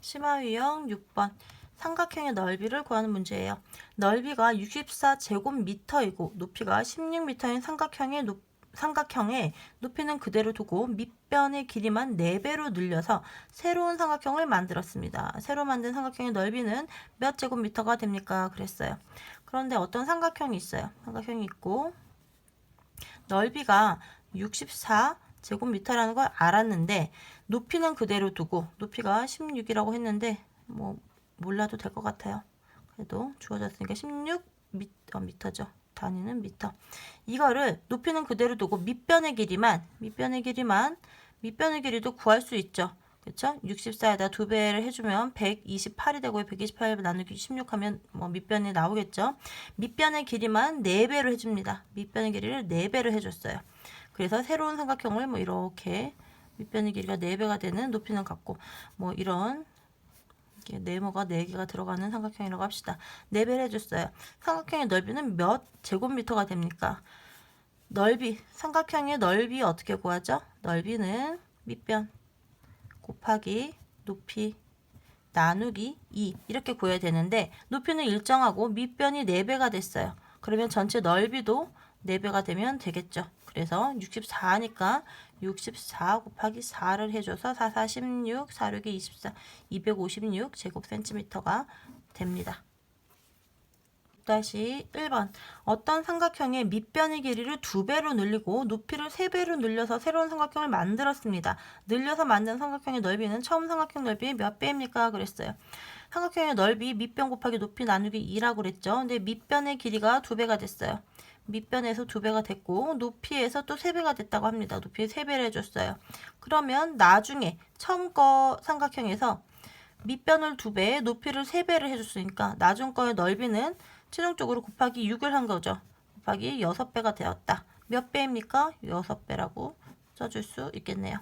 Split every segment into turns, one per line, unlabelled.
심화 유형 6번. 삼각형의 넓이를 구하는 문제예요. 넓이가 64제곱미터이고 높이가 16m인 삼각형의 높이는 그대로 두고 밑변의 길이만 4배로 늘려서 새로운 삼각형을 만들었습니다. 새로 만든 삼각형의 넓이는 몇 제곱미터가 됩니까? 그랬어요. 그런데 어떤 삼각형이 있어요. 삼각형이 있고 넓이가 64제곱미터라는 걸 알았는데 높이는 그대로 두고 높이가 16이라고 했는데 뭐 몰라도 될 것 같아요. 그래도 주어졌으니까 16미터죠. 단위는 미터. 이거를 높이는 그대로 두고 밑변의 길이도 구할 수 있죠. 그렇죠? 64에다 2배를 해주면 128이 되고 128 나누기 16 하면 뭐 밑변이 나오겠죠. 밑변의 길이만 4배로 해줍니다. 밑변의 길이를 4배로 해줬어요. 그래서 새로운 삼각형을 뭐 이렇게 밑변의 길이가 4배가 되는 높이는 같고 뭐 이런 네모가 4개가 들어가는 삼각형이라고 합시다. 4배를 해줬어요. 삼각형의 넓이는 몇 제곱미터가 됩니까? 삼각형의 넓이 어떻게 구하죠? 넓이는 밑변 곱하기 높이 나누기 2 이렇게 구해야 되는데 높이는 일정하고 밑변이 4배가 됐어요. 그러면 전체 넓이도 4배가 되면 되겠죠. 그래서 64니까 64 곱하기 4를 해줘서 4, 4, 16, 4, 6이 24, 256 제곱센티미터가 됩니다. 1번. 어떤 삼각형의 밑변의 길이를 2배로 늘리고 높이를 3배로 늘려서 새로운 삼각형을 만들었습니다. 늘려서 만든 삼각형의 넓이는 처음 삼각형 넓이의 몇 배입니까? 그랬어요. 삼각형의 넓이 밑변 곱하기 높이 나누기 2라고 그랬죠. 근데 밑변의 길이가 2배가 됐어요. 밑변에서 2배가 됐고 높이에서 또 3배가 됐다고 합니다. 높이에 3배를 해줬어요. 그러면 나중에 처음 거 삼각형에서 밑변을 2배, 높이를 3배를 해줬으니까 나중 거의 넓이는 최종적으로 곱하기 6을 한 거죠. 곱하기 6배가 되었다. 몇 배입니까? 6배라고 써줄 수 있겠네요.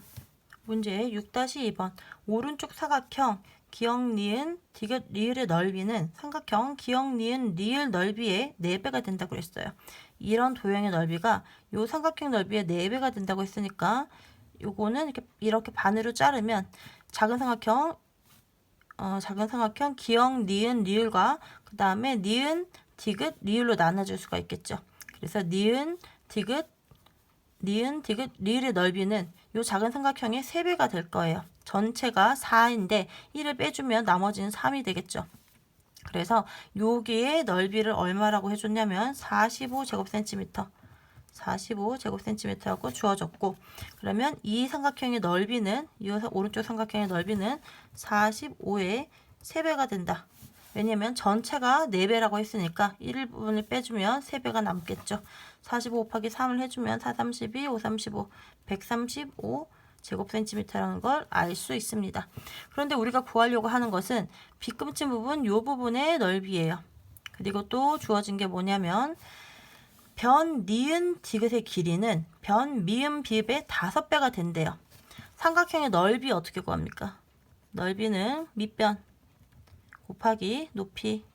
문제 6-2번. 오른쪽 사각형 기역, 니은, 디귿, 리을의 넓이는 삼각형 기역, 니은, 리을 넓이의 4배가 된다고 했어요. 이런 도형의 넓이가 이 삼각형 넓이의 4배가 된다고 했으니까 요거는 이렇게 반으로 자르면 작은 삼각형 기역, 니은, 리을과 그 다음에 니은, 디귿, 리을로 나눠줄 수가 있겠죠. 그래서 니은, 디귿, 리을의 넓이는 이 작은 삼각형의 3배가 될 거예요. 전체가 4인데 1을 빼주면 나머지는 3이 되겠죠. 그래서 여기에 넓이를 얼마라고 해줬냐면 45제곱센티미터라고 주어졌고 그러면 이 삼각형의 넓이는 이 오른쪽 삼각형의 넓이는 45의 3배가 된다. 왜냐면 전체가 4배라고 했으니까 1부분을 빼주면 3배가 남겠죠. 45 곱하기 3을 해주면 4, 32, 5, 35, 135 제곱센티미터라는 걸 알 수 있습니다. 그런데 우리가 구하려고 하는 것은 빗금친 부분, 이 부분의 넓이에요. 그리고 또 주어진 게 뭐냐면 변, 니은, 디귿의 길이는 변, 미음, 비읍의 5배가 된대요. 삼각형의 넓이 어떻게 구합니까? 넓이는 밑변 곱하기 높이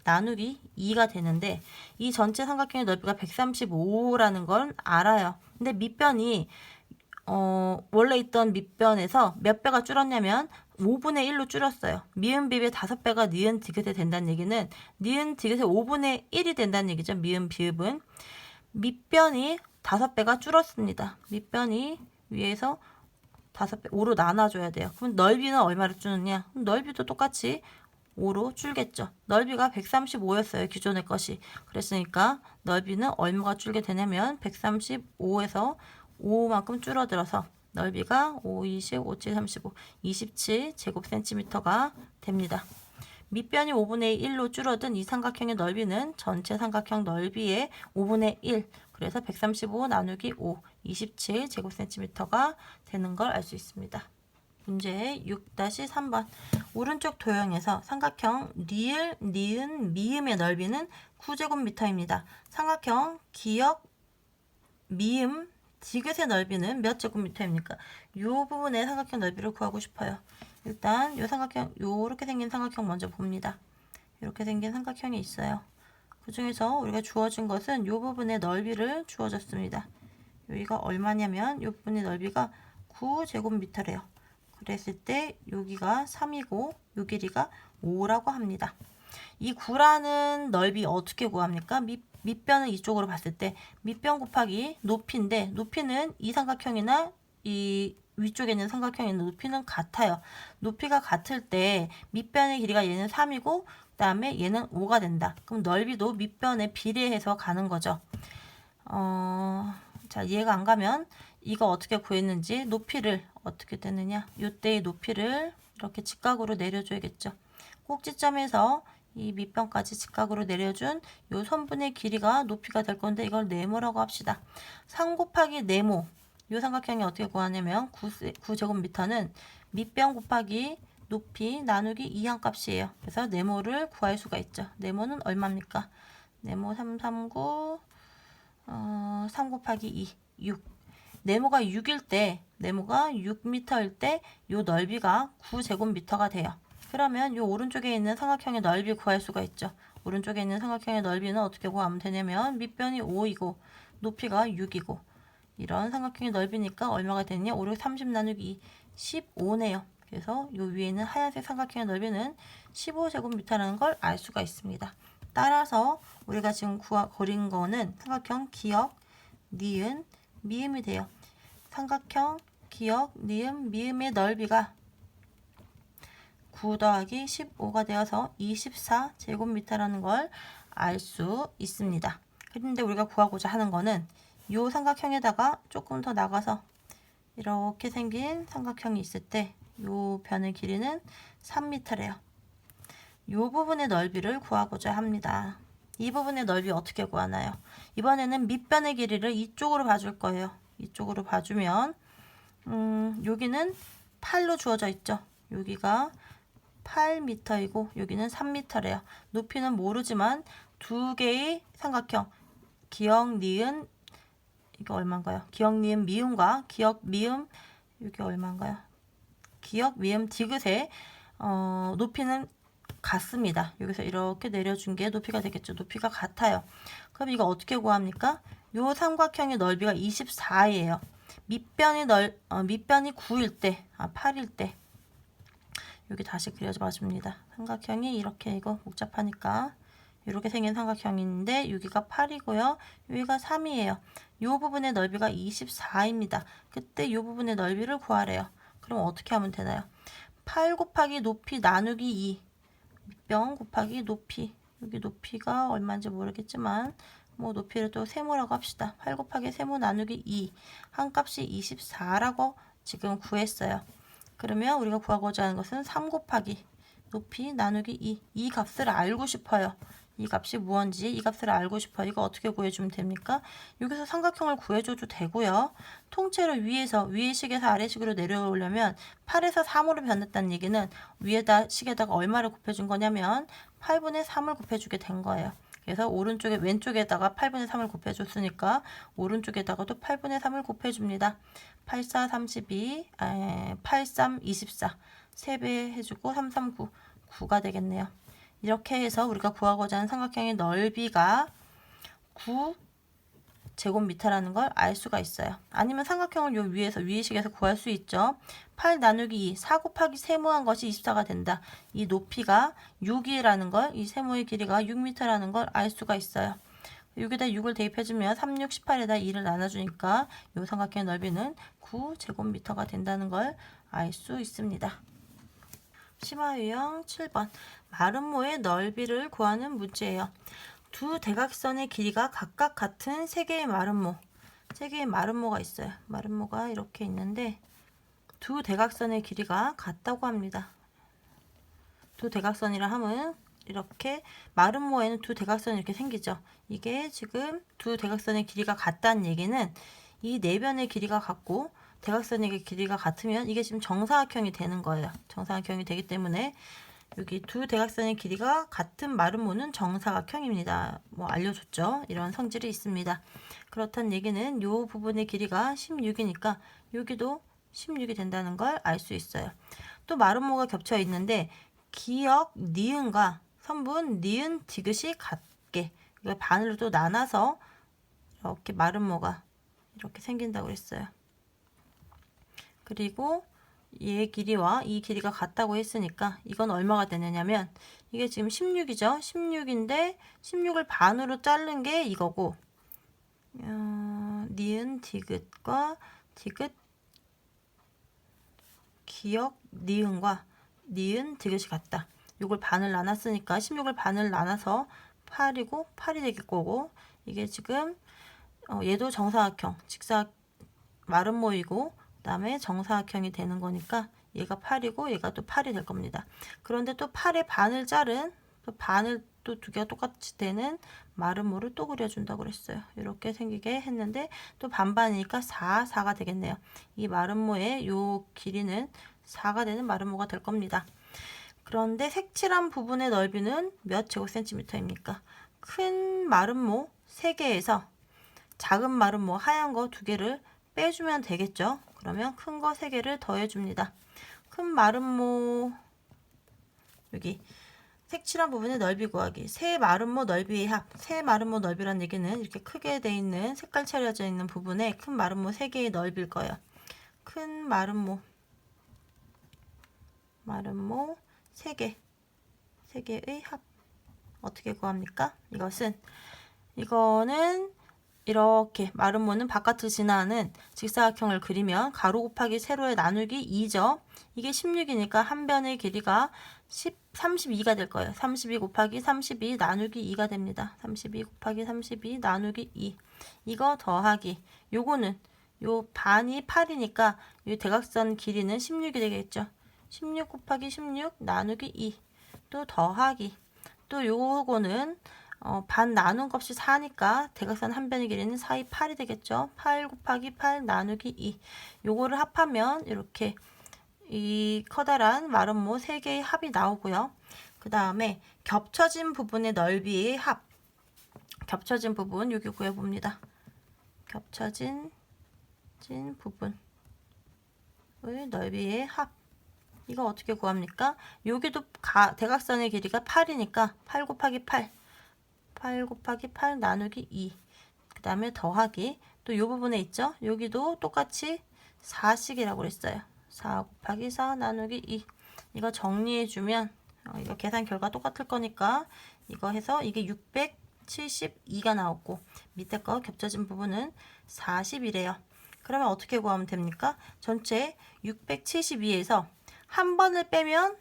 나누기 2가 되는데 이 전체 삼각형의 넓이가 135라는 걸 알아요. 근데 밑변이 원래 있던 밑변에서 몇 배가 줄었냐면 5분의 1로 줄었어요. 미음 비읍의 5배가 니은 디귿에 된다는 얘기는 니은 디귿의 5분의 1이 된다는 얘기죠. 미음 비읍은 밑변이 5배가 줄었습니다. 밑변이 위에서 5배 5로 나눠줘야 돼요. 그럼 넓이는 얼마로 줄느냐? 넓이도 똑같이 5로 줄겠죠. 넓이가 135였어요. 기존의 것이. 그랬으니까 넓이는 얼마가 줄게 되냐면 135에서 5만큼 줄어들어서 넓이가 5, 20, 5, 7, 35, 27제곱센티미터가 됩니다. 밑변이 5분의 1로 줄어든 이 삼각형의 넓이는 전체 삼각형 넓이의 5분의 1, 그래서 135 나누기 5, 27제곱센티미터가 되는 걸 알 수 있습니다. 문제 6-3번. 오른쪽 도형에서 삼각형 리을, 니은, 미음의 넓이는 9제곱미터입니다. 삼각형 기역, 미음, 디귿의 넓이는 몇 제곱미터입니까? 이 부분의 삼각형 넓이를 구하고 싶어요. 일단 이 삼각형, 요렇게 생긴 삼각형 먼저 봅니다. 이렇게 생긴 삼각형이 있어요. 그 중에서 우리가 주어진 것은 이 부분의 넓이를 주어졌습니다. 여기가 얼마냐면 이 부분의 넓이가 9제곱미터래요. 그랬을 때 여기가 3이고 요 길이가 5라고 합니다. 이 구라는 넓이 어떻게 구합니까? 밑변을 이쪽으로 봤을 때 밑변 곱하기 높이인데 높이는 이 삼각형이나 이 위쪽에 있는 삼각형의 높이는 같아요. 높이가 같을 때 밑변의 길이가 얘는 3이고 그 다음에 얘는 5가 된다. 그럼 넓이도 밑변에 비례해서 가는 거죠. 자, 이해가 안 가면 이거 어떻게 구했는지 높이를 어떻게 되느냐. 이때의 높이를 이렇게 직각으로 내려줘야겠죠. 꼭지점에서 이 밑변까지 직각으로 내려준 요 선분의 길이가 높이가 될 건데 이걸 네모라고 합시다. 3 곱하기 네모. 요 삼각형이 어떻게 구하냐면 9제곱미터는 밑변 곱하기 높이 나누기 2한 값이에요. 그래서 네모를 구할 수가 있죠. 네모는 얼마입니까? 네모 339 3 곱하기 2 6. 네모가 6일 때 네모가 6m일 때 요 넓이가 9제곱미터가 돼요. 그러면 요 오른쪽에 있는 삼각형의 넓이 구할 수가 있죠. 오른쪽에 있는 삼각형의 넓이는 어떻게 구하면 되냐면 밑변이 5이고 높이가 6이고 이런 삼각형의 넓이니까 얼마가 되느냐? 5, 6, 30 나누기 15네요. 그래서 요 위에는 하얀색 삼각형의 넓이는 15제곱미터라는 걸 알 수가 있습니다. 따라서 우리가 지금 그린 거는 삼각형 기역, 니은, 미음이 돼요. 삼각형 기역, 니은, 미음의 넓이가 9 더하기 15가 되어서 24제곱미터라는 걸 알 수 있습니다. 그런데 우리가 구하고자 하는 거는 이 삼각형에다가 조금 더 나가서 이렇게 생긴 삼각형이 있을 때 이 변의 길이는 3m래요. 이 부분의 넓이를 구하고자 합니다. 이 부분의 넓이 어떻게 구하나요? 이번에는 밑변의 길이를 이쪽으로 봐줄 거예요. 이쪽으로 봐주면 여기는 8로 주어져 있죠. 여기가 8m이고 여기는 3m래요. 높이는 모르지만 두 개의 삼각형 기역, 니은 이게 얼마인가요? 기역, 니은, 미음과 기역, 미음 이게 얼마인가요? 기역, 미음, 디귿의 높이는 같습니다. 여기서 이렇게 내려준 게 높이가 되겠죠. 높이가 같아요. 그럼 이거 어떻게 구합니까? 요 삼각형의 넓이가 24예요. 밑변이 9일 때, 8일 때 여기 다시 그려봐 줍니다. 삼각형이 이렇게 이거 복잡하니까 이렇게 생긴 삼각형인데 여기가 8이고요. 여기가 3이에요. 이 부분의 넓이가 24입니다. 그때 이 부분의 넓이를 구하래요. 그럼 어떻게 하면 되나요? 8 곱하기 높이 나누기 2 밑변 곱하기 높이 여기 높이가 얼마인지 모르겠지만 뭐 높이를 또 세모라고 합시다. 8 곱하기 세모 나누기 2 한 값이 24라고 지금 구했어요. 그러면 우리가 구하고자 하는 것은 3 곱하기 높이 나누기 2이 값을 알고 싶어요. 이 값이 무언지 이 값을 알고 싶어요. 이거 어떻게 구해주면 됩니까? 여기서 삼각형을 구해줘도 되고요. 통째로 위의 식에서 아래 식으로 내려오려면 8에서 3으로 변했다는 얘기는 위에다 식에다가 얼마를 곱해준 거냐면 8분의 3을 곱해주게 된 거예요. 그래서 오른쪽에 왼쪽에다가 8분의 3을 곱해줬으니까 오른쪽에다가도 8분의 3을 곱해줍니다. 8, 4, 32, 8, 3, 24 3배 해주고 3, 3, 9, 9가 되겠네요. 이렇게 해서 우리가 구하고자 하는 삼각형의 넓이가 9제곱미터라는 걸 알 수가 있어요. 아니면 삼각형을 요 위의 식에서 구할 수 있죠. 8 나누기 2, 4 곱하기 세모한 것이 24가 된다. 이 높이가 6이라는 걸, 이 세모의 길이가 6m라는 걸 알 수가 있어요. 여기다 6을 대입해주면 3, 6, 18에다 2를 나눠주니까 이 삼각형의 넓이는 9제곱미터가 된다는 걸 알 수 있습니다. 심화 유형 7번 마름모의 넓이를 구하는 문제예요. 두 대각선의 길이가 각각 같은 세 개의 마름모가 있어요. 마름모가 이렇게 있는데 두 대각선의 길이가 같다고 합니다. 두 대각선이라 하면 이렇게 마름모에는 두 대각선이 이렇게 생기죠. 이게 지금 두 대각선의 길이가 같다는 얘기는 이 내변의 길이가 같고 대각선의 길이가 같으면 이게 지금 정사각형이 되는 거예요. 정사각형이 되기 때문에 여기 두 대각선의 길이가 같은 마름모는 정사각형입니다. 뭐 알려줬죠. 이런 성질이 있습니다. 그렇다는 얘기는 이 부분의 길이가 16이니까 여기도 16이 된다는 걸 알 수 있어요. 또 마름모가 겹쳐 있는데 기역 니은과 선분 니은 디귿이 같게 이걸 반으로 또 나눠서 이렇게 마름모가 이렇게 생긴다고 그랬어요. 그리고 얘 길이와 이 길이가 같다고 했으니까 이건 얼마가 되느냐면 이게 지금 16이죠. 16인데 16을 반으로 자른 게 이거고 니은 디귿과 디귿 기역 니은과 니은 디귿이 같다. 이걸 반을 나눴으니까 16을 반을 나눠서 8이고 8이 될 거고 이게 지금 얘도 정사각형 직사 마름모이고 그 다음에 정사각형이 되는 거니까 얘가 8이고 얘가 또 8이 될 겁니다. 그런데 또 8의 반을 자른 또 반을 또 두 개가 똑같이 되는 마름모를 또 그려준다고 그랬어요. 이렇게 생기게 했는데 또 반반이니까 4가 되겠네요. 이 마름모의 요 길이는 4가 되는 마름모가 될 겁니다. 그런데 색칠한 부분의 넓이는 몇 제곱센티미터입니까? 큰 마름모 3개에서 작은 마름모 하얀 거 2개를 빼주면 되겠죠. 그러면 큰 거 3개를 더해줍니다. 큰 마름모 여기 색칠한 부분의 넓이 구하기. 세 마름모 넓이의 합. 세 마름모 넓이란 얘기는 이렇게 크게 돼 있는 색깔 차려져 있는 부분에 큰 마름모 3개의 넓이일 거예요. 큰 마름모 3개. 3개의 합. 어떻게 구합니까? 이거는 이렇게 마름모는 바깥을 지나는 직사각형을 그리면 가로 곱하기 세로에 나누기 2죠. 이게 16이니까 한 변의 길이가 32가 될 거예요. 32 곱하기 32 나누기 2가 됩니다. 32 곱하기 32 나누기 2. 이거 더하기. 요거는 요 반이 8이니까 이 대각선 길이는 16이 되겠죠. 16 곱하기 16 나누기 2. 또 더하기. 또 요거는 반 나눈 값이 4니까 대각선 한 변의 길이는 4이 8이 되겠죠. 8 곱하기 8 나누기 2. 요거를 합하면 이렇게 이 커다란 마름모 3개의 합이 나오고요. 그 다음에 겹쳐진 부분의 넓이의 합. 겹쳐진 부분 여기 구해봅니다. 겹쳐진 부분의 넓이의 합. 이거 어떻게 구합니까? 여기도 대각선의 길이가 8이니까 8 곱하기 8 곱하기 8 나누기 2. 그 다음에 더하기. 또 이 부분에 있죠? 여기도 똑같이 4씩이라고 그랬어요. 4 곱하기 4 나누기 2. 이거 정리해주면 이거 계산 결과 똑같을 거니까 이거 해서 이게 672가 나왔고 밑에 거 겹쳐진 부분은 40이래요. 그러면 어떻게 구하면 됩니까? 전체 672에서 한 번을 빼면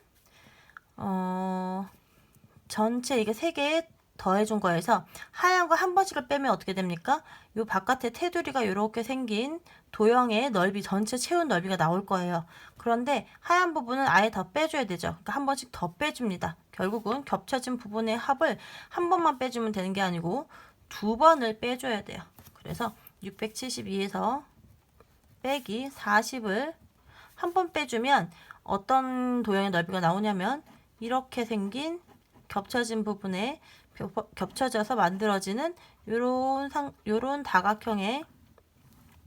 전체 이게 3개에 더해준 거에서 하얀 거 한 번씩을 빼면 어떻게 됩니까? 요 바깥에 테두리가 이렇게 생긴 도형의 넓이 전체 채운 넓이가 나올 거예요. 그런데 하얀 부분은 아예 더 빼줘야 되죠. 그러니까 한 번씩 더 빼줍니다. 결국은 겹쳐진 부분의 합을 한 번만 빼주면 되는 게 아니고 2번을 빼줘야 돼요. 그래서 672에서 빼기 40을 한 번 빼주면 어떤 도형의 넓이가 나오냐면 이렇게 생긴 겹쳐진 부분에 겹쳐져서 만들어지는 요런 다각형의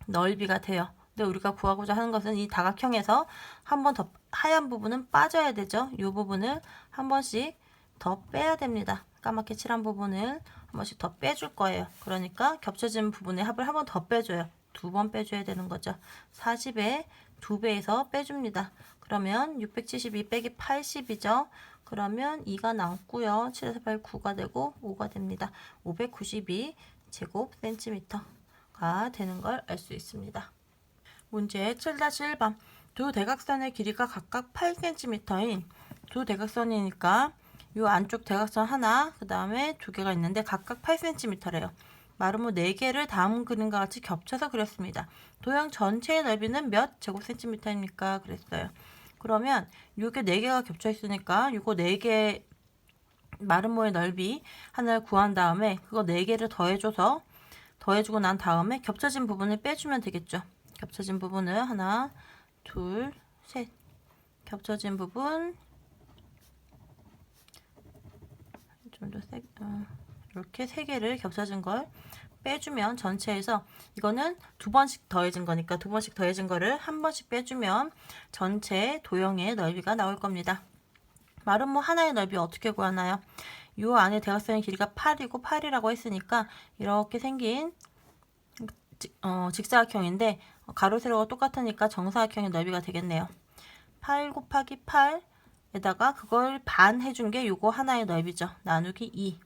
넓이가 돼요. 근데 우리가 구하고자 하는 것은 이 다각형에서 한 번 더 하얀 부분은 빠져야 되죠. 이 부분을 한 번씩 더 빼야 됩니다. 까맣게 칠한 부분을 한 번씩 더 빼줄 거예요. 그러니까 겹쳐진 부분의 합을 한 번 더 빼줘요. 2번 빼줘야 되는 거죠. 40에 2배에서 빼줍니다. 그러면 672 빼기 80이죠. 그러면 2가 남고요. 7에서 8, 9가 되고 5가 됩니다. 592 제곱센티미터가 되는 걸 알 수 있습니다. 문제 7-1번 두 대각선의 길이가 각각 8cm인 두 대각선이니까 이 안쪽 대각선 하나, 그 다음에 2개가 있는데 각각 8cm래요. 마름모 4개를 다음 그림과 같이 겹쳐서 그렸습니다. 도형 전체의 넓이는 몇 제곱센티미터입니까? 그랬어요. 그러면 이게 4개가 겹쳐 있으니까 이거 4개 마름모의 넓이 하나를 구한 다음에 그거 4개를 더해주고 난 다음에 겹쳐진 부분을 빼주면 되겠죠. 겹쳐진 부분을 하나, 둘, 셋. 겹쳐진 부분 좀 더 이렇게 3개를 겹쳐진 걸 빼주면 전체에서 이거는 2번씩 더해진 거니까 2번씩 더해진 거를 한 번씩 빼주면 전체 도형의 넓이가 나올 겁니다. 마름모 하나의 넓이 어떻게 구하나요? 이 안에 대각선의 길이가 8이고 8이라고 했으니까 이렇게 생긴 직사각형인데 가로 세로가 똑같으니까 정사각형의 넓이가 되겠네요. 8 곱하기 8에다가 그걸 반 해준 게 요거 하나의 넓이죠. 나누기 2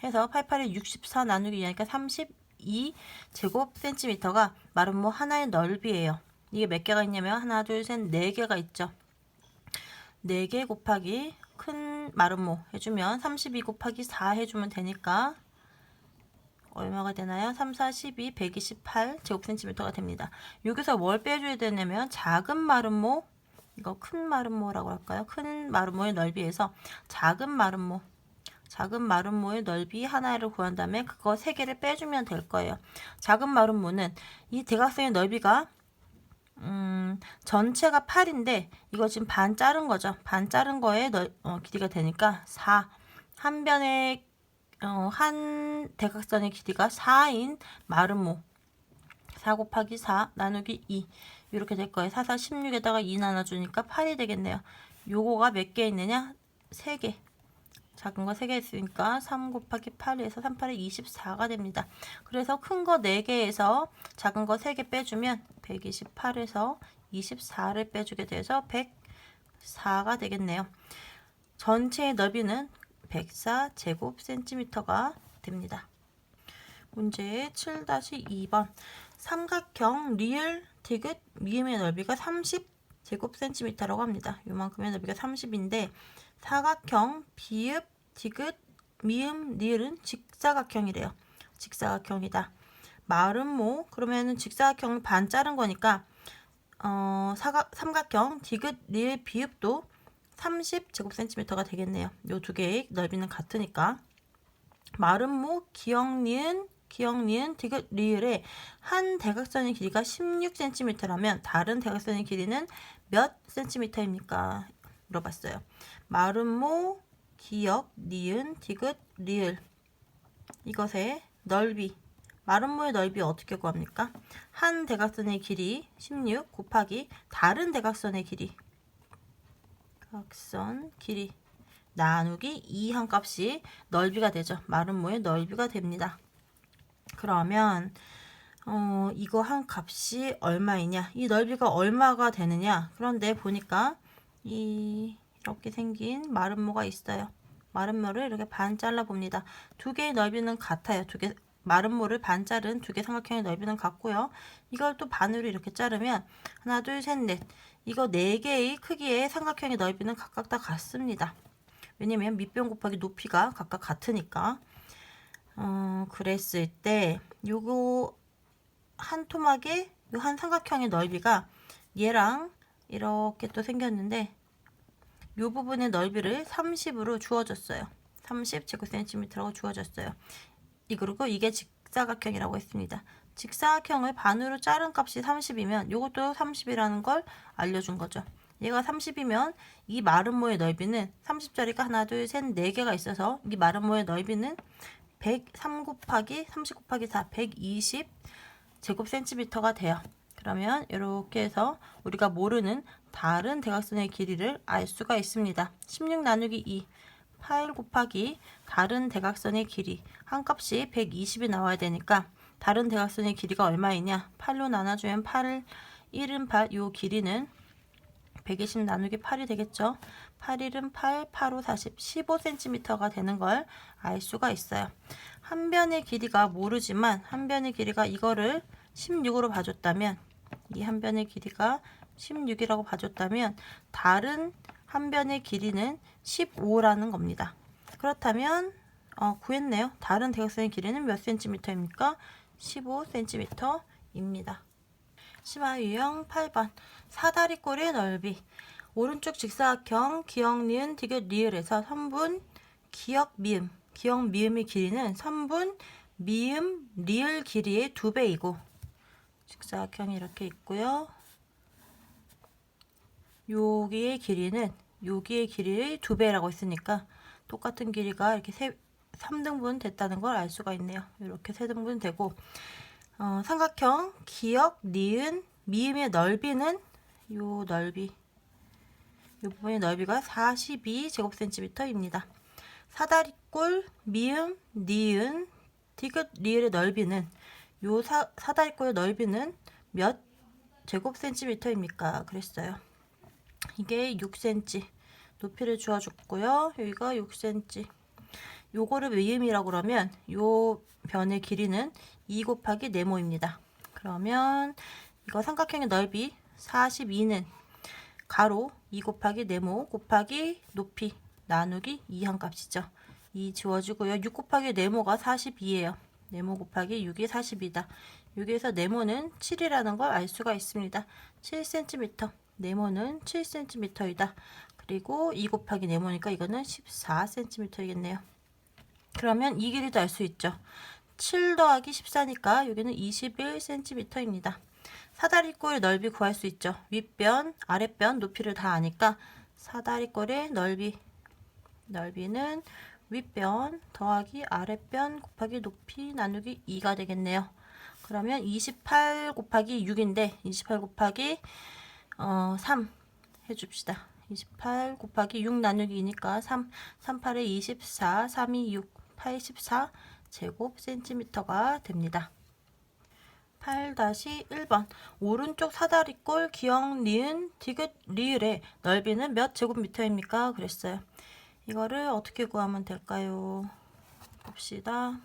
해서 88에 64 나누기 2하니까 32 제곱센티미터가 마름모 하나의 넓이에요. 이게 몇 개가 있냐면 하나, 둘, 셋, 4개가 있죠. 4개 곱하기 큰 마름모 해주면 32 곱하기 4 해주면 되니까 얼마가 되나요? 3, 4, 12, 128 제곱센티미터가 됩니다. 여기서 뭘 빼줘야 되냐면 작은 마름모, 이거 큰 마름모라고 할까요? 큰 마름모의 넓이에서 작은 마름모의 넓이 하나를 구한 다음에 그거 3개를 빼주면 될 거예요. 작은 마름모는 이 대각선의 넓이가 전체가 8인데 이거 지금 반 자른 거죠. 반 자른 거에 길이가 되니까 4. 한 변의 한 대각선의 길이가 4인 마름모 4 곱하기 4 나누기 2 이렇게 될 거예요. 4, 4, 16에다가 2 나눠주니까 8이 되겠네요. 요거가 몇 개 있느냐? 3개. 작은 거 3개 있으니까 3 곱하기 8에서 3, 8에 24가 됩니다. 그래서 큰 거 4개에서 작은 거 3개 빼주면 128에서 24를 빼주게 돼서 104가 되겠네요. 전체의 넓이는 104 제곱센티미터가 됩니다. 문제 7-2번 삼각형 리을 디귿 미음의 넓이가 30 제곱센티미터라고 합니다. 요만큼의 넓이가 30인데 사각형 비읍 디귿 미음 리을은 직사각형이래요. 직사각형이다. 마름모 그러면은 직사각형을 반 자른 거니까 삼각형 디귿 리을 비읍도 30 제곱센티미터가 되겠네요. 요 두 개의 넓이는 같으니까. 마름모 기역 니은 디귿 리을의 한 대각선의 길이가 16cm라면 다른 대각선의 길이는 몇 cm입니까? 물어봤어요. 마름모 기역 니은 디귿 리을 이것의 넓이 마름모의 넓이 어떻게 구합니까? 한 대각선의 길이 16 곱하기 다른 대각선의 길이 각선 길이 나누기 2 한 값이 넓이가 되죠. 마름모의 넓이가 됩니다. 그러면 이거 한 값이 얼마이냐? 이 넓이가 얼마가 되느냐? 그런데 보니까 이렇게 생긴 마름모가 있어요. 마름모를 이렇게 반 잘라 봅니다. 두 개의 넓이는 같아요. 마름모를 반 자른 두 개 삼각형의 넓이는 같고요. 이걸 또 반으로 이렇게 자르면 하나, 둘, 셋, 넷. 이거 4개의 크기의 삼각형의 넓이는 각각 다 같습니다. 왜냐면 밑변 곱하기 높이가 각각 같으니까. 그랬을 때 요거 한 토막의 요 한 삼각형의 넓이가 얘랑 이렇게 또 생겼는데 요 부분의 넓이를 30으로 주어졌어요. 30 제곱센티미터라고 주어졌어요. 그리고 이게 직사각형이라고 했습니다. 직사각형을 반으로 자른 값이 30이면 요것도 30이라는 걸 알려준 거죠. 얘가 30이면 이 마름모의 넓이는 30짜리가 하나, 둘, 셋, 4개가 있어서 이 마름모의 넓이는 103 곱하기 30 곱하기 4, 120 제곱센티미터가 돼요. 그러면 이렇게 해서 우리가 모르는 다른 대각선의 길이를 알 수가 있습니다. 16 나누기 2, 8 곱하기 다른 대각선의 길이 한 값이 120이 나와야 되니까 다른 대각선의 길이가 얼마이냐? 8로 나눠주면 8, 1은 8, 요 길이는 120 나누기 8이 되겠죠. 8, 1은 8, 8, 5, 40, 15cm가 되는 걸 알 수가 있어요. 한 변의 길이가 모르지만 한 변의 길이가 이거를 16으로 봐줬다면 이 한 변의 길이가 16이라고 봐줬다면 다른 한 변의 길이는 15라는 겁니다. 그렇다면 구했네요. 다른 대각선의 길이는 몇 cm입니까? 15cm입니다. 심화 유형 8번 사다리꼴의 넓이 오른쪽 직사각형 기역 니은 디귿 리을에서 선분 기역 미음의 길이는 선분 미음 리을 길이의 2배이고 직사각형이 이렇게 있고요. 여기의 길이는 여기의 길이의 2배라고 했으니까 똑같은 길이가 이렇게 3등분 됐다는 걸 알 수가 있네요. 이렇게 3등분 되고 삼각형 기역 니은 미음의 넓이는 요 넓이 이 부분의 넓이가 42 제곱센티미터입니다. 사다리꼴 미음 니은 디귿 리을의 넓이는 요 사다리꼴의 넓이는 몇 제곱센티미터입니까? 그랬어요. 이게 6cm 높이를 주어줬고요. 여기가 6cm. 요거를 미음이라고 그러면 요 변의 길이는 2 곱하기 네모입니다. 그러면 이거 삼각형의 넓이 42는 가로 2 곱하기 네모 곱하기 높이 나누기 2 한 값이죠. 2 지워지고요. 6 곱하기 네모가 42예요. 네모 곱하기 6이 42다. 여기에서 네모는 7이라는 걸 알 수가 있습니다. 7cm. 네모는 7cm이다. 그리고 2 곱하기 네모니까 이거는 14cm이겠네요. 그러면 이 길이도 알 수 있죠. 7 더하기 14니까 여기는 21cm입니다. 사다리꼴 넓이 구할 수 있죠. 윗변, 아랫변, 높이를 다 아니까 사다리꼴의 넓이는 윗변 더하기 아랫변 곱하기 높이 나누기 2가 되겠네요. 그러면 28 곱하기 6인데 28 곱하기 3 해줍시다. 28 곱하기 6 나누기 2니까 3, 38에 24, 3이 6, 84 제곱센티미터가 됩니다. 8-1번 오른쪽 사다리꼴 기역, 니은, 디귿, 리을의 넓이는 몇 제곱미터입니까? 그랬어요. 이거를 어떻게 구하면 될까요? 봅시다.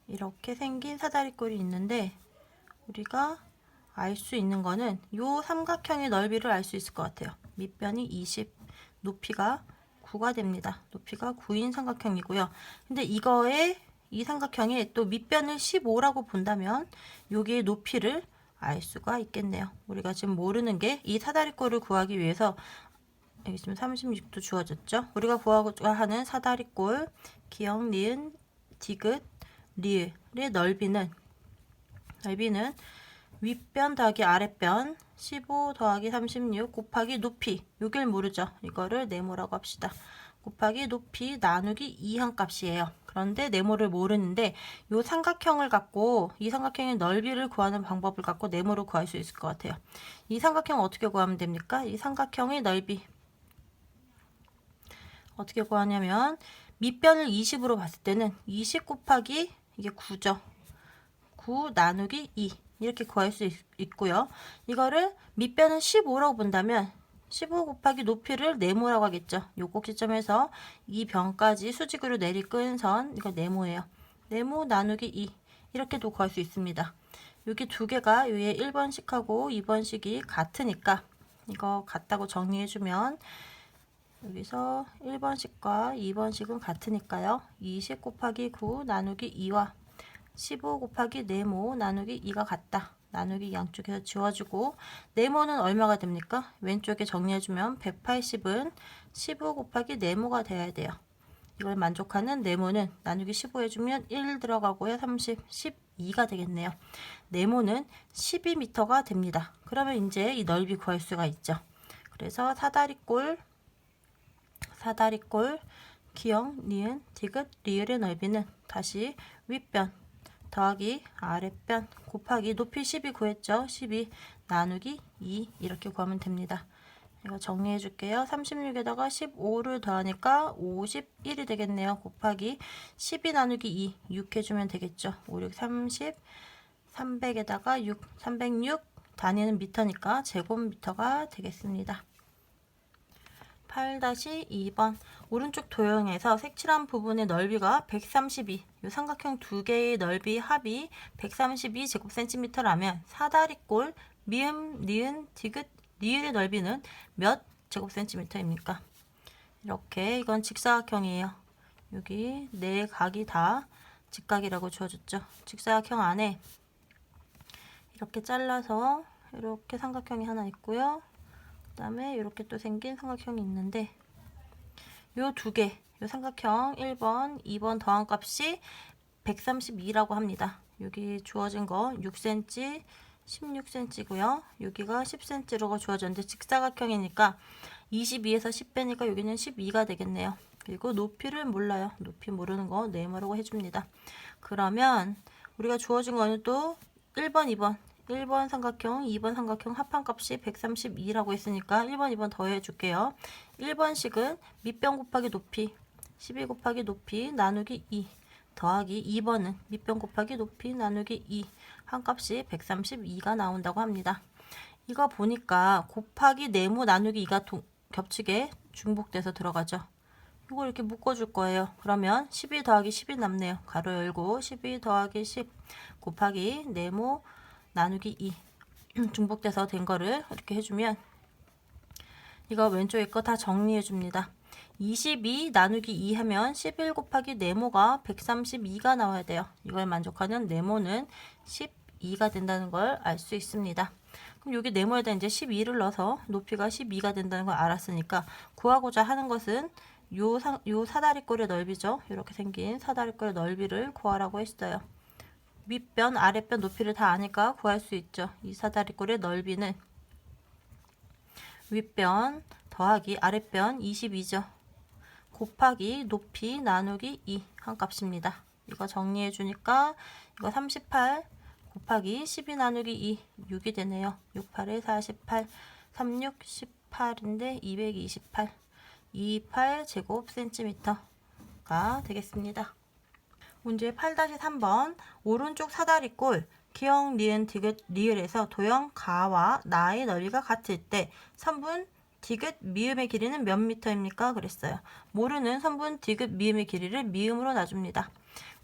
이렇게 생긴 사다리꼴이 있는데 우리가 알 수 있는 거는 요 삼각형의 넓이를 알 수 있을 것 같아요. 밑변이 20, 높이가 9가 됩니다. 높이가 9인 삼각형이고요. 근데 이거에 이 삼각형에 또 밑변을 15라고 본다면 여기의 높이를 알 수가 있겠네요. 우리가 지금 모르는 게 이 사다리꼴을 구하기 위해서 여기 지금 36도 주어졌죠. 우리가 구하고자 하는 사다리꼴 기역, 니은, 디귿, 리을의 넓이는 윗변 더하기 아랫변 15 더하기 36 곱하기 높이, 여길 모르죠. 이거를 네모라고 합시다. 곱하기 높이 나누기 2 한 값이에요. 그런데 네모를 모르는데 이 삼각형을 갖고 이 삼각형의 넓이를 구하는 방법을 갖고 네모를 구할 수 있을 것 같아요. 이 삼각형 어떻게 구하면 됩니까? 이 삼각형의 넓이 어떻게 구하냐면 밑변을 20으로 봤을 때는 20 곱하기 이게 9죠. 9 나누기 2 이렇게 구할 수 있고요. 이거를 밑변은 15라고 본다면 15 곱하기 높이를 네모라고 하겠죠. 요 꼭지점에서 이 변까지 수직으로 내리끈 선 이거 네모예요. 네모 나누기 2 이렇게도 구할 수 있습니다. 여기 두 개가 위에 1번씩하고 2번씩이 같으니까 이거 같다고 정리해주면 여기서 1번씩과 2번씩은 같으니까요. 20 곱하기 9 나누기 2와 15 곱하기 네모 나누기 2가 같다. 나누기 양쪽에서 지워주고 네모는 얼마가 됩니까? 왼쪽에 정리해주면 180은 15 곱하기 네모가 돼야 돼요. 이걸 만족하는 네모는 나누기 15 해주면 1 들어가고요. 30, 12가 되겠네요. 네모는 12m가 됩니다. 그러면 이제 이 넓이 구할 수가 있죠. 그래서 사다리꼴 기역, 니은, 디귿, 리을의 넓이는 다시 윗변 더하기 아랫변 곱하기 높이 12 구했죠. 12 나누기 2 이렇게 구하면 됩니다. 이거 정리해 줄게요. 36에다가 15를 더하니까 51이 되겠네요. 곱하기 12 나누기 2 6 해주면 되겠죠. 5, 6, 30 300에다가 6 306 단위는 미터니까 제곱미터가 되겠습니다. 8-2번 오른쪽 도형에서 색칠한 부분의 넓이가 132, 이 삼각형 두 개의 넓이 합이 132 제곱센티미터라면 사다리꼴 미음, 니은, 디귿, 리을의 넓이는 몇 제곱센티미터입니까? 이렇게 이건 직사각형이에요. 여기 네 각이 다 직각이라고 주어졌죠. 직사각형 안에 이렇게 잘라서 이렇게 삼각형이 하나 있고요. 그 다음에 이렇게 또 생긴 삼각형이 있는데 요 두 개, 요 삼각형 1번, 2번 더한 값이 132라고 합니다. 여기 주어진 거 6cm, 16cm고요. 여기가 10cm로 주어졌는데 직사각형이니까 22에서 10 빼니까 여기는 12가 되겠네요. 그리고 높이를 몰라요. 높이 모르는 거 네모라고 해줍니다. 그러면 우리가 주어진 거는 또 1번, 2번 1번 삼각형, 2번 삼각형 합한값이 132라고 했으니까 1번, 2번 더해 줄게요. 1번식은 밑변 곱하기 높이 12 곱하기 높이 나누기 2 더하기 2번은 밑변 곱하기 높이 나누기 2 한 값이 132가 나온다고 합니다. 이거 보니까 곱하기 네모 나누기 2가 겹치게 중복돼서 들어가죠. 이걸 이렇게 묶어줄 거예요. 그러면 12 더하기 10이 남네요. 가로 열고 12 더하기 10 곱하기 네모 나누기 2 중복돼서 된 거를 이렇게 해주면 이거 왼쪽에 거 다 정리해 줍니다. 22 나누기 2 하면 11 곱하기 네모가 132가 나와야 돼요. 이걸 만족하는 네모는 12가 된다는 걸 알 수 있습니다. 그럼 여기 네모에다 이제 12를 넣어서 높이가 12가 된다는 걸 알았으니까 구하고자 하는 것은 요 사다리꼴의 넓이죠. 이렇게 생긴 사다리꼴의 넓이를 구하라고 했어요. 윗변, 아랫변 높이를 다 아니까 구할 수 있죠. 이 사다리꼴의 넓이는 윗변 더하기 아랫변 22죠. 곱하기 높이 나누기 2 한 값입니다. 이거 정리해 주니까 이거 38 곱하기 12 나누기 2 6이 되네요. 6, 8에 48 36, 18인데 228 28 제곱센티미터가 되겠습니다. 문제 8-3번 오른쪽 사다리꼴 기역, 니은, 디귿, 리을에서 도형 가와 나의 넓이가 같을 때 선분 디귿, 미음의 길이는 몇 미터입니까? 그랬어요. 모르는 선분 디귿, 미음의 길이를 미음으로 놔줍니다.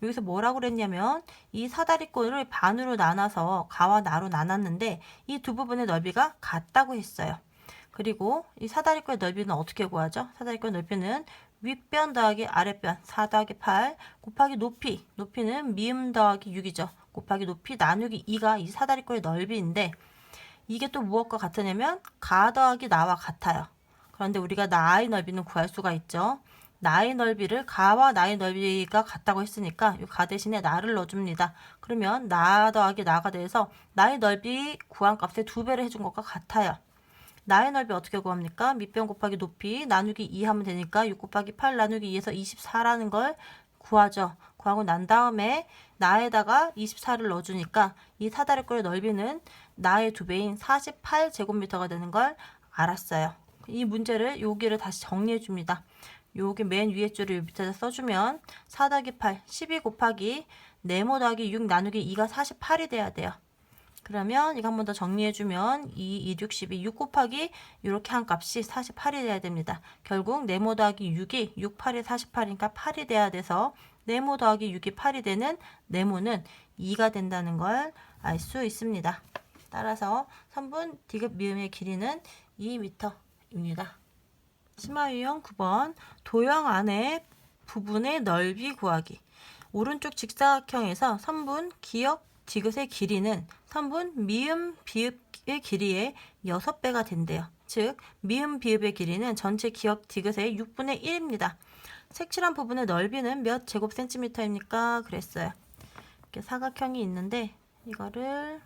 여기서 뭐라고 그랬냐면 이 사다리꼴을 반으로 나눠서 가와 나로 나눴는데 이 두 부분의 넓이가 같다고 했어요. 그리고 이 사다리꼴의 넓이는 어떻게 구하죠? 사다리꼴 넓이는 윗변 더하기 아랫변 4 더하기 8 곱하기 높이는 미음 더하기 6이죠. 곱하기 높이 나누기 2가 이 사다리꼴의 넓이인데 이게 또 무엇과 같으냐면 가 더하기 나와 같아요. 그런데 우리가 나의 넓이는 구할 수가 있죠. 나의 넓이를 가와 나의 넓이가 같다고 했으니까 이 가 대신에 나를 넣어줍니다. 그러면 나 더하기 나가 돼서 나의 넓이 구한 값의 2배를 해준 것과 같아요. 나의 넓이 어떻게 구합니까? 밑변 곱하기 높이 나누기 2 하면 되니까 6 곱하기 8 나누기 2에서 24라는 걸 구하죠. 구하고 난 다음에 나에다가 24를 넣어주니까 이 사다리꼴의 넓이는 나의 2배인 48제곱미터가 되는 걸 알았어요. 이 문제를 여기를 다시 정리해 줍니다. 여기 맨 위에 줄을 밑에다 써주면 4 더하기 8, 12 곱하기 네모 더하기 6 나누기 2가 48이 돼야 돼요. 그러면 이거 한 번 더 정리해주면 2, 6, 12, 6 곱하기 이렇게 한 값이 48이 돼야 됩니다. 결국 네모 더하기 6이 6, 8이 48이니까 8이 돼야 돼서 네모 더하기 6이 8이 되는 네모는 2가 된다는 걸 알 수 있습니다. 따라서 선분 디귿 미음의 길이는 2m입니다. 심화 유형 9번 도형 안의 부분의 넓이 구하기. 오른쪽 직사각형에서 선분 기역 디귿의 길이는 선분 미음 비읍의 길이의 6배가 된대요. 즉 미음 비읍의 길이는 전체 기역 디귿의 6분의 1입니다. 색칠한 부분의 넓이는 몇 제곱센티미터입니까? 그랬어요. 이렇게 사각형이 있는데 이거를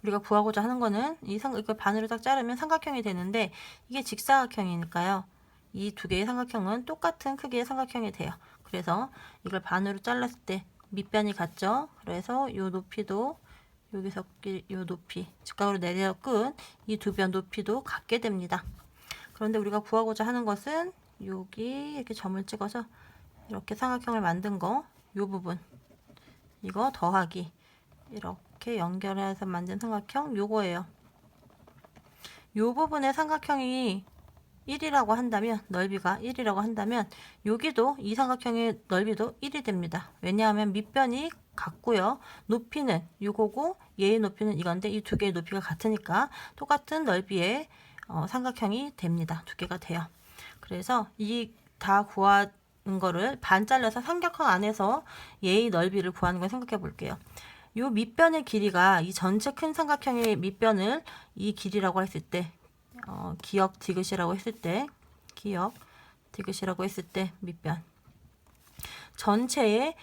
우리가 구하고자 하는 거는 이걸 반으로 딱 자르면 삼각형이 되는데 이게 직사각형이니까요. 이 두 개의 삼각형은 똑같은 크기의 삼각형이 돼요. 그래서 이걸 반으로 잘랐을 때 밑변이 같죠. 그래서 요 높이도 여기서 요 높이 직각으로 내려 끈 이 두 변 높이도 같게 됩니다. 그런데 우리가 구하고자 하는 것은 여기 이렇게 점을 찍어서 이렇게 삼각형을 만든 거 요 부분 이거 더하기 이렇게 연결해서 만든 삼각형 요거예요. 요 부분의 삼각형이 1이라고 한다면 넓이가 1이라고 한다면 여기도 이 삼각형의 넓이도 1이 됩니다. 왜냐하면 밑변이 같고요. 높이는 이거고 얘의 높이는 이건데 이 두 개의 높이가 같으니까 똑같은 넓이의 삼각형이 됩니다. 두 개가 돼요. 그래서 이 다 구한 거를 반 잘라서 삼각형 안에서 얘의 넓이를 구하는 걸 생각해 볼게요. 요 밑변의 길이가 이 전체 큰 삼각형의 밑변을 이 길이라고 했을 때 기역 디귿이라고 했을 때 기역 디귿이라고 했을 때 밑변 전체의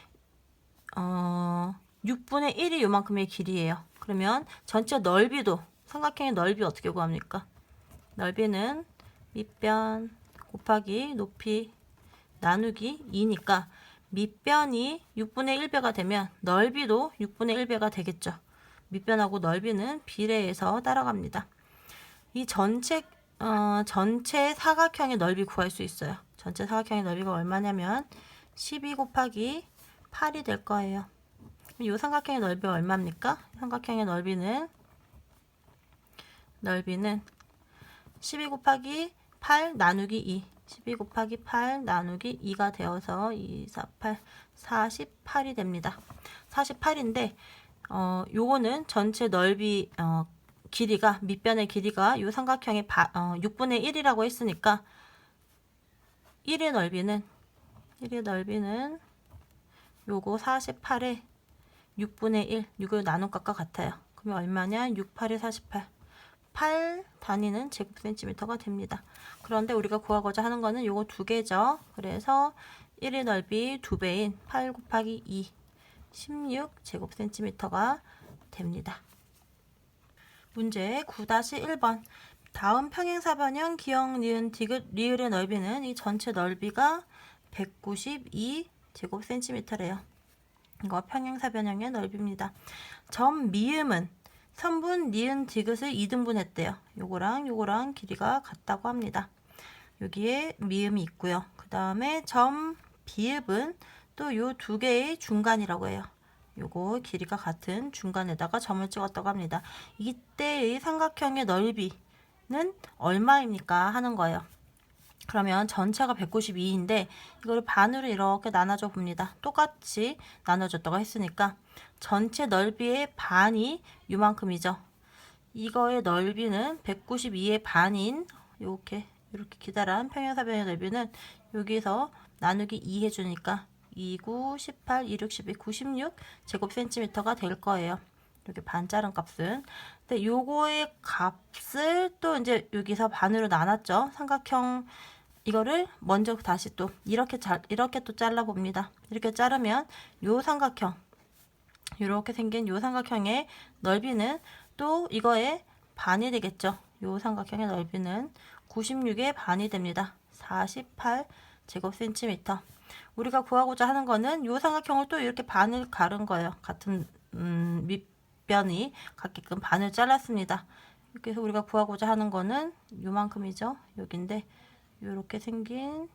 6분의 1이 요만큼의 길이에요. 그러면 전체 넓이도 삼각형의 넓이 어떻게 구합니까? 넓이는 밑변 곱하기 높이 나누기 2니까 밑변이 6분의 1배가 되면 넓이도 6분의 1배가 되겠죠. 밑변하고 넓이는 비례해서 따라갑니다. 이 전체 사각형의 넓이 구할 수 있어요. 전체 사각형의 넓이가 얼마냐면 12 곱하기 8이 될 거예요. 이 삼각형의 넓이가 얼마입니까? 삼각형의 넓이는 넓이는 12 곱하기 8 나누기 2 12 곱하기 8 나누기 2가 되어서 2, 4, 8 48이 됩니다. 48인데 요거는 전체 넓이 길이가 밑변의 길이가 요 삼각형의 6분의 1이라고 했으니까 1의 넓이는 요거 48에 6분의 1, 6을 나눈 것과 같아요. 그러면 얼마냐? 6, 8에 48. 8 단위는 제곱센티미터가 됩니다. 그런데 우리가 구하고자 하는 거는 요거 두 개죠. 그래서 1의 넓이 2배인 8 곱하기 2, 16 제곱센티미터가 됩니다. 문제 9-1번. 다음 평행사변형 기역, 니은, 디귿, 리을의 넓이는 이 전체 넓이가 192 제곱센티미터래요. 이거 평행사변형의 넓이입니다. 점 미음은 선분, 니은, 디귿을 2등분 했대요. 요거랑 길이가 같다고 합니다. 여기에 미음이 있고요. 그 다음에 점 비읍은 또 요 두 개의 중간이라고 해요. 요거 길이가 같은 중간에다가 점을 찍었다고 합니다. 이때의 삼각형의 넓이는 얼마입니까? 하는 거예요. 그러면 전체가 192인데 이거를 반으로 이렇게 나눠줘 봅니다. 똑같이 나눠줬다고 했으니까 전체 넓이의 반이 요만큼이죠. 이거의 넓이는 192의 반인 이렇게 기다란 평행사변의 넓이는 여기서 나누기 2 해주니까 2, 9, 18, 2, 6, 12, 96 제곱센티미터가 될 거예요. 이렇게 반 자른 값은. 근데 요거의 값을 또 이제 여기서 반으로 나눴죠. 삼각형 이거를 먼저 다시 또 이렇게 또 잘라 봅니다. 이렇게 자르면 요 삼각형 이렇게 생긴 요 삼각형의 넓이는 또 이거의 반이 되겠죠. 요 삼각형의 넓이는 96의 반이 됩니다. 48 제곱센티미터. 우리가 구하고자 하는 거는 요 삼각형을 또 이렇게 반을 가른 거예요. 같은 밑변이 같게끔 반을 잘랐습니다. 그래서 우리가 구하고자 하는 거는 요만큼이죠. 여긴데 요렇게 생긴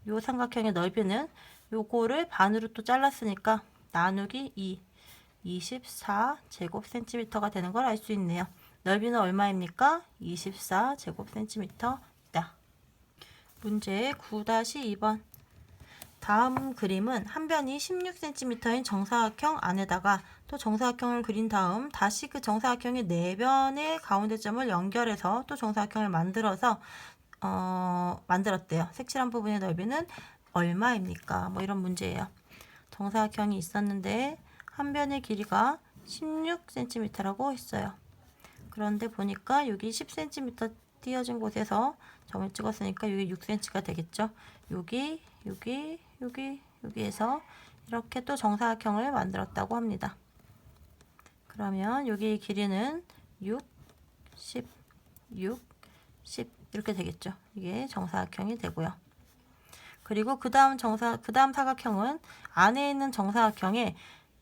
요 삼각형의 넓이는 요거를 반으로 또 잘랐으니까 나누기 2 24 제곱센티미터가 되는 걸 알 수 있네요. 넓이는 얼마입니까? 24 제곱센티미터다. 문제 9-2번. 다음 그림은 한 변이 16cm인 정사각형 안에다가 또 정사각형을 그린 다음 다시 그 정사각형의 네 변의 가운데점을 연결해서 또 정사각형을 만들었대요. 색칠한 부분의 넓이는 얼마입니까? 뭐 이런 문제예요. 정사각형이 있었는데 한 변의 길이가 16cm라고 했어요. 그런데 보니까 여기 10cm 띄어진 곳에서 점을 찍었으니까 여기 6cm가 되겠죠. 여기에서 이렇게 또 정사각형을 만들었다고 합니다. 그러면 여기의 길이는 6, 10, 6, 10 이렇게 되겠죠. 이게 정사각형이 되고요. 그리고 그 다음 사각형은 안에 있는 정사각형의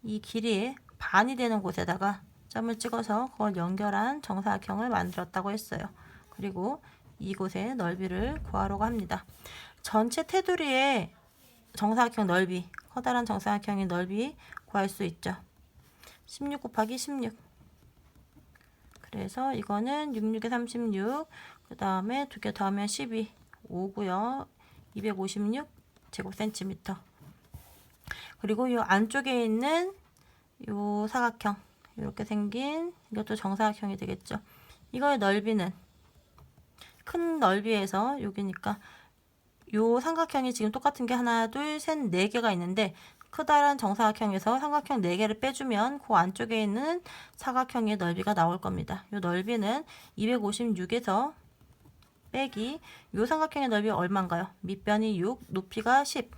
이 길이의 반이 되는 곳에다가 점을 찍어서 그걸 연결한 정사각형을 만들었다고 했어요. 그리고 이곳의 넓이를 구하려고 합니다. 전체 테두리의 정사각형 넓이, 커다란 정사각형의 넓이 구할 수 있죠. 16 곱하기 16. 그래서 이거는 66에 36, 그 다음에 두 개 더하면 12, 5고요. 256 제곱센티미터. 그리고 이 안쪽에 있는 요 사각형, 이렇게 생긴 이것도 정사각형이 되겠죠. 이거의 넓이는 큰 넓이에서 여기니까 요 삼각형이 지금 똑같은 게 하나, 둘, 셋, 네 개가 있는데 크다란 정사각형에서 삼각형 4개를 빼주면 그 안쪽에 있는 사각형의 넓이가 나올 겁니다. 요 넓이는 256에서 빼기 요 삼각형의 넓이 얼마인가요? 밑변이 6, 높이가 10,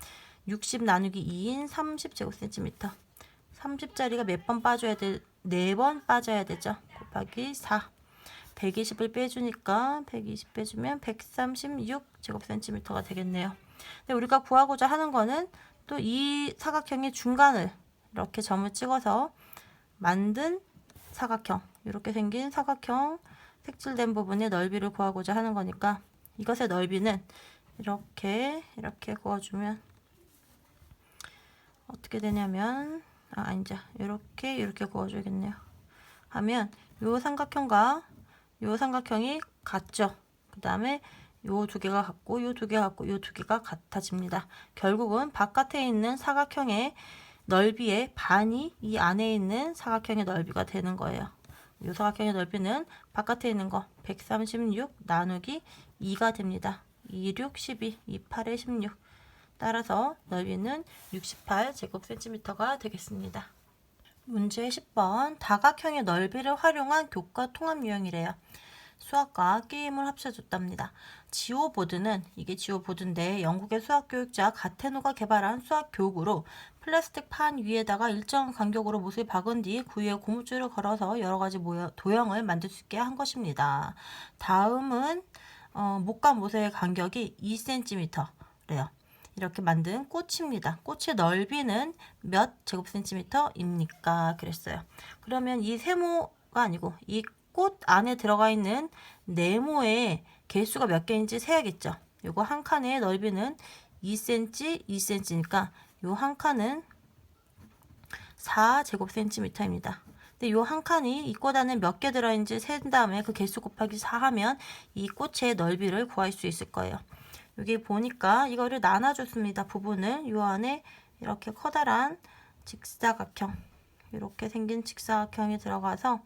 60 나누기 2인 30제곱센티미터. 30짜리가 몇 번 빠져야 돼? 4번 빠져야 되죠. 곱하기 4. 120을 빼주니까 120 빼주면 136제곱센티미터가 되겠네요. 근데 우리가 구하고자 하는 거는 또 이 사각형의 중간을 이렇게 점을 찍어서 만든 사각형, 이렇게 생긴 사각형 색칠된 부분의 넓이를 구하고자 하는 거니까 이것의 넓이는 이렇게 구워주면 어떻게 되냐면 이제 이렇게 구워줘야겠네요. 하면 요 삼각형과 요 삼각형이 같죠. 그 다음에 요 두 개가 같고 요 두 개가 같고 요 두 개가 같아집니다. 결국은 바깥에 있는 사각형의 넓이의 반이 이 안에 있는 사각형의 넓이가 되는 거예요. 이 사각형의 넓이는 바깥에 있는 거 136 나누기 2가 됩니다. 2, 6, 12, 2, 8에 16. 따라서 넓이는 68제곱센티미터가 되겠습니다. 문제 10번 다각형의 넓이를 활용한 교과 통합 유형이래요. 수학과 게임을 합쳐줬답니다. 지오보드는 이게 지오보드인데 영국의 수학교육자 가테노가 개발한 수학교구로 플라스틱 판 위에다가 일정 간격으로 못을 박은 뒤 그 위에 고무줄을 걸어서 여러가지 도형을 만들 수 있게 한 것입니다. 다음은 못과 못의 간격이 2cm래요. 이렇게 만든 꽃입니다. 꽃의 넓이는 몇 제곱센티미터입니까? 그랬어요. 그러면 이 세모가 아니고 이 꽃 안에 들어가 있는 네모의 개수가 몇 개인지 세야겠죠. 요거 한 칸의 넓이는 2cm, 2cm니까 요 한 칸은 4제곱센티미터입니다. 근데 요 한 칸이 이 꽃 안에 몇 개 들어있는지 센 다음에 그 개수 곱하기 4 하면 이 꽃의 넓이를 구할 수 있을 거예요. 여기 보니까 이거를 나눠줬습니다. 부분을 요 안에 이렇게 커다란 직사각형 이렇게 생긴 직사각형이 들어가서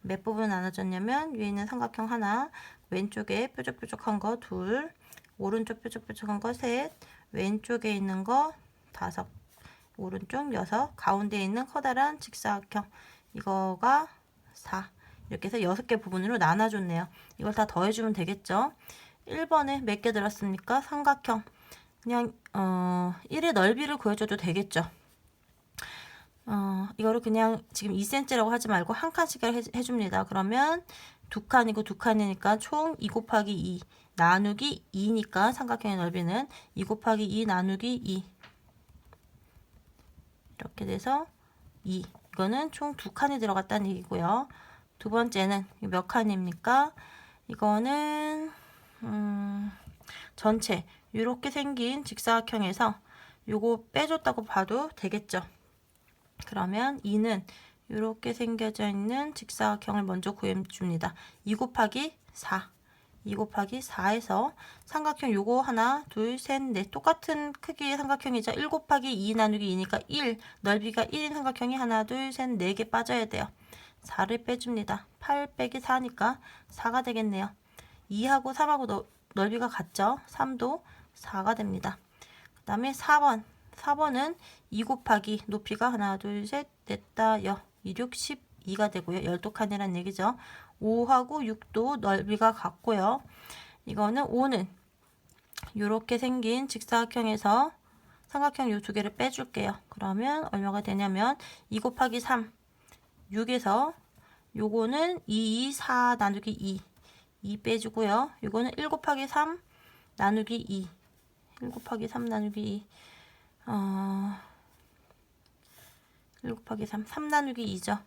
몇 부분 나눠줬냐면 위에 있는 삼각형 하나, 왼쪽에 뾰족뾰족한 거 둘, 오른쪽 뾰족뾰족한 거 셋, 왼쪽에 있는 거 다섯, 오른쪽 여섯, 가운데에 있는 커다란 직사각형 이거가 4. 이렇게 해서 6개 부분으로 나눠줬네요. 이걸 다 더해주면 되겠죠. 1번에 몇 개 들었습니까? 삼각형. 그냥 1의 넓이를 구해줘도 되겠죠. 이거를 그냥 지금 2cm라고 하지 말고 한 칸씩을 해줍니다. 그러면 두 칸이고 두 칸이니까 총 2 곱하기 2 나누기 2니까 삼각형의 넓이는 2 곱하기 2 나누기 2 이렇게 돼서 2. 이거는 총 두 칸이 들어갔다는 얘기고요. 두 번째는 몇 칸입니까? 이거는 전체 이렇게 생긴 직사각형에서 요거 빼줬다고 봐도 되겠죠. 그러면 2는 이렇게 생겨져 있는 직사각형을 먼저 구해줍니다. 2 곱하기 4. 2 곱하기 4에서 삼각형 요거 하나, 둘, 셋, 넷 똑같은 크기의 삼각형이죠. 1 곱하기 2 나누기 2니까 1. 넓이가 1인 삼각형이 하나, 둘, 셋, 4개 빠져야 돼요. 4를 빼줍니다. 8 빼기 4니까 4가 되겠네요. 2하고 3하고 넓이가 같죠. 3도 4가 됩니다. 그 다음에 4번. 4번은 2 곱하기 높이가 하나, 둘, 셋, 넷, 다, 여, 2, 6, 12가 되고요. 12칸이란 얘기죠. 5하고 6도 넓이가 같고요. 이거는 5는 이렇게 생긴 직사각형에서 삼각형 요 두 개를 빼줄게요. 그러면 얼마가 되냐면 2 곱하기 3, 6에서 요거는 2, 4 나누기 2, 2 빼주고요. 요거는 1 곱하기 3 나누기 2, 1 곱하기 3 나누기 2, 1 곱하기 3, 3 나누기 2죠.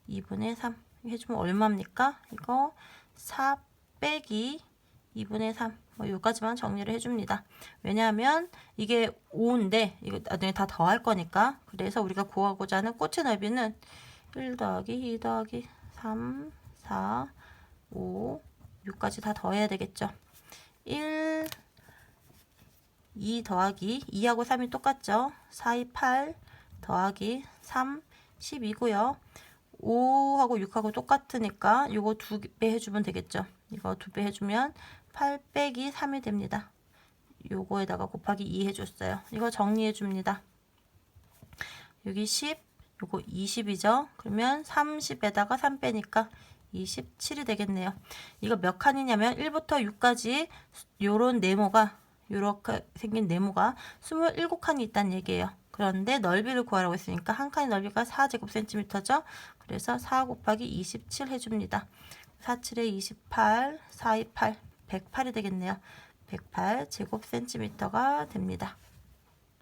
2분의 3 해주면 얼마입니까? 이거 4 빼기 2분의 3 요까지만 정리를 해줍니다. 왜냐하면 이게 5인데 이거 나중에 다 더할 거니까. 그래서 우리가 구하고자 하는 꽃의 넓이는 1 더하기 2 더하기 3, 4, 5, 6까지 다 더해야 되겠죠. 1, 2 더하기 2하고 3이 똑같죠. 4, 2, 8 더하기 3, 10이고요. 5하고 6하고 똑같으니까 이거 2배 해주면 되겠죠. 이거 2배 해주면 8 빼기 3이 됩니다. 요거에다가 곱하기 2 해줬어요. 이거 정리해 줍니다. 여기 10, 요거 20이죠. 그러면 30에다가 3 빼니까 27이 되겠네요. 이거 몇 칸이냐면 1부터 6까지 요런 네모가 요렇게 생긴 네모가 27칸이 있다는 얘기예요. 그런데 넓이를 구하라고 했으니까 한 칸의 넓이가 4제곱센티미터죠. 그래서 4 곱하기 27 해줍니다. 4, 7에 28, 4, 2, 8, 108이 되겠네요. 108제곱센티미터가 됩니다.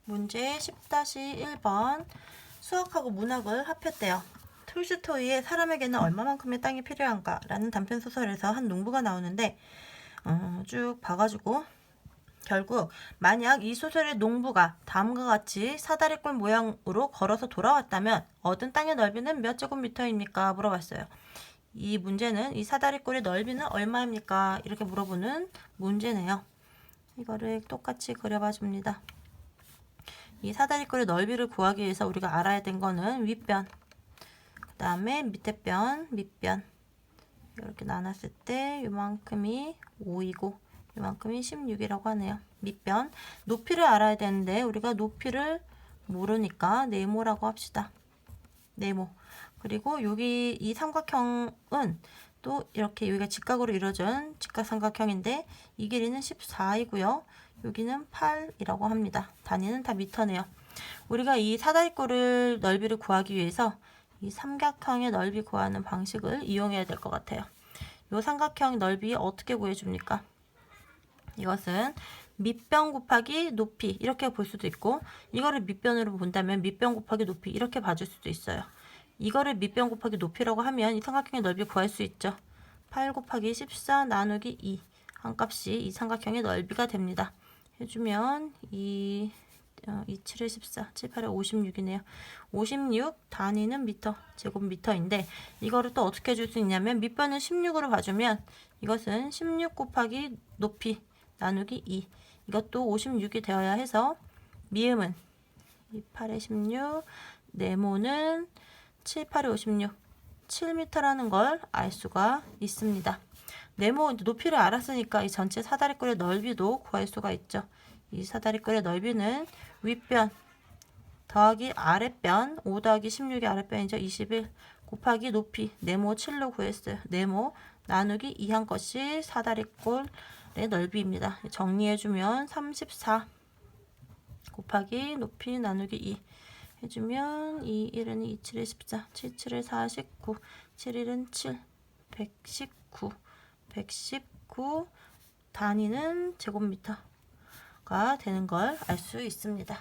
문제 10-1번 수학하고 문학을 합했대요. 톨스토이의 사람에게는 얼마만큼의 땅이 필요한가? 라는 단편소설에서 한 농부가 나오는데 쭉 봐가지고 결국 만약 이 소설의 농부가 다음과 같이 사다리꼴 모양으로 걸어서 돌아왔다면 얻은 땅의 넓이는 몇 제곱미터입니까? 물어봤어요. 이 문제는 이 사다리꼴의 넓이는 얼마입니까? 이렇게 물어보는 문제네요. 이거를 똑같이 그려봐 줍니다. 이 사다리꼴의 넓이를 구하기 위해서 우리가 알아야 된 거는 윗변, 그 다음에 밑에 변, 밑변. 이렇게 나눴을 때 요만큼이 5이고 요만큼이 16이라고 하네요. 밑변. 높이를 알아야 되는데 우리가 높이를 모르니까 네모라고 합시다. 네모. 그리고 여기 이 삼각형은 또 이렇게 여기가 직각으로 이루어진 직각삼각형인데 이 길이는 14이고요. 여기는 8이라고 합니다. 단위는 다 미터네요. 우리가 이 사다리꼴을 넓이를 구하기 위해서 이 삼각형의 넓이 구하는 방식을 이용해야 될 것 같아요. 이 삼각형 넓이 어떻게 구해줍니까? 이것은 밑변 곱하기 높이 이렇게 볼 수도 있고 이거를 밑변으로 본다면 밑변 곱하기 높이 이렇게 봐줄 수도 있어요. 이거를 밑변 곱하기 높이라고 하면 이 삼각형의 넓이 구할 수 있죠. 8 곱하기 14 나누기 2 한 값이 이 삼각형의 넓이가 됩니다. 해주면 2, 7에 14, 7, 8에 56이네요. 56 단위는 미터, 제곱미터인데 이거를 또 어떻게 해줄 수 있냐면 밑변을 16으로 봐주면 이것은 16 곱하기 높이 나누기 2 이것도 56이 되어야 해서 미음은 8에 16 네모는 7, 8에 56 7m라는 걸 알 수가 있습니다. 네모 높이를 알았으니까 이 전체 사다리꼴의 넓이도 구할 수가 있죠. 이 사다리꼴의 넓이는 윗변 더하기 아랫변 5 더하기 16이 아랫변이죠. 21 곱하기 높이 네모 7로 구했어요. 네모 나누기 2 한 것이 사다리꼴의 넓이입니다. 정리해주면 34 곱하기 높이 나누기 2 해주면 2, 1은 2, 7에 14, 7, 7에 49, 7, 1은 7, 119, 119 단위는 제곱미터가 되는 걸 알 수 있습니다.